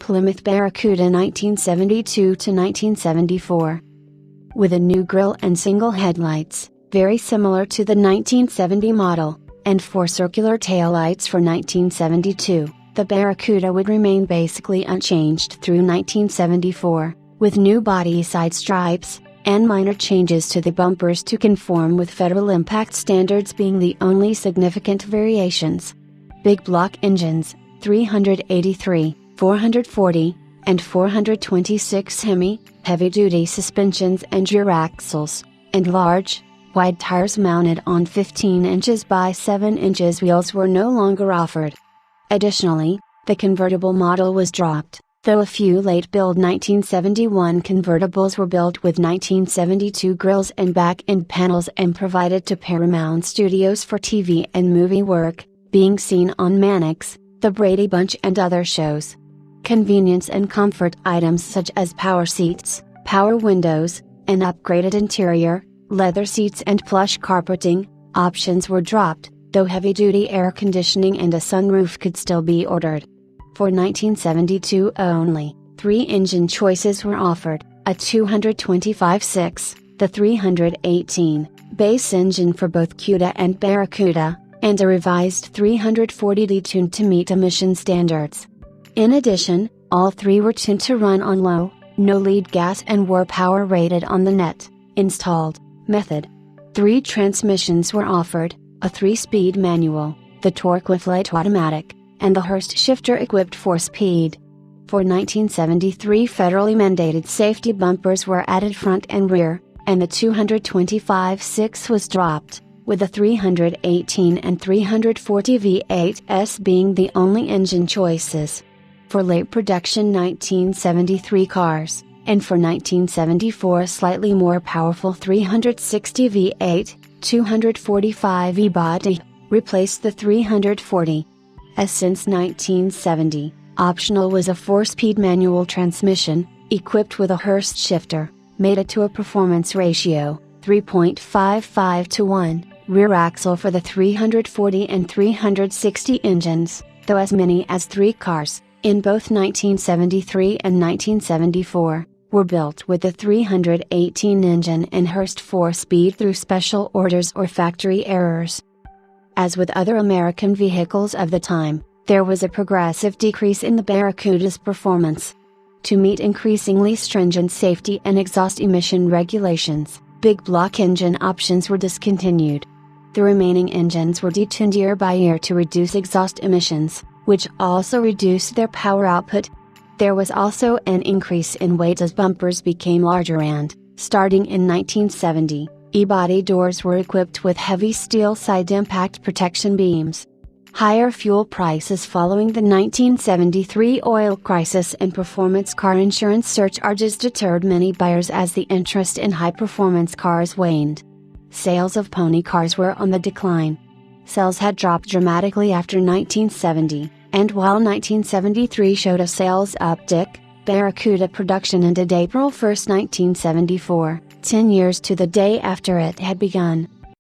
Plymouth Barracuda 1972 to 1974. With a new grille and single headlights, very similar to the 1970 model, and 4 circular taillights for 1972, the Barracuda would remain basically unchanged through 1974, with new body side stripes, and minor changes to the bumpers to conform with federal impact standards being the only significant variations. Big block engines, 383, 440, and 426 Hemi, heavy-duty suspensions and rear axles, and large, wide tires mounted on 15 inches by 7 inches wheels were no longer offered. Additionally, the convertible model was dropped, though a few late-build 1971 convertibles were built with 1972 grilles and back-end panels and provided to Paramount Studios for TV and movie work, being seen on Mannix, The Brady Bunch and other shows. Convenience and comfort items such as power seats, power windows, an upgraded interior, leather seats and plush carpeting, options were dropped, though heavy-duty air conditioning and a sunroof could still be ordered. For 1972 only, 3 engine choices were offered, a 225-6, the 318, base engine for both Cuda and Barracuda, and a revised 340D tuned to meet emission standards. In addition, all 3 were tuned to run on low, no lead gas and were power rated on the net, installed, method. 3 transmissions were offered, a 3-speed manual, the torque lift automatic, and the Hurst shifter equipped 4-speed. For 1973 federally mandated safety bumpers were added front and rear, and the 225-6 was dropped, with the 318 and 340 V8s being the only engine choices. For late production 1973 cars, and for 1974 slightly more powerful 360 V8, 245 E-body, replaced the 340. As since 1970, optional was a 4-speed manual transmission, equipped with a Hurst shifter, mated to a performance ratio, 3.55 to 1, rear axle for the 340 and 360 engines, though as many as 3 cars, in both 1973 and 1974, were built with the 318 engine and Hurst 4-speed through special orders or factory errors. As with other American vehicles of the time, there was a progressive decrease in the Barracuda's performance. To meet increasingly stringent safety and exhaust emission regulations, big block engine options were discontinued. The remaining engines were detuned year by year to reduce exhaust emissions, which also reduced their power output. There was also an increase in weight as bumpers became larger and, starting in 1970, E-body doors were equipped with heavy steel side impact protection beams. Higher fuel prices following the 1973 oil crisis and performance car insurance surcharges deterred many buyers as the interest in high-performance cars waned. Sales of pony cars were on the decline. Sales had dropped dramatically after 1970, and while 1973 showed a sales uptick, Barracuda production ended April 1, 1974, 10 years to the day after it had begun.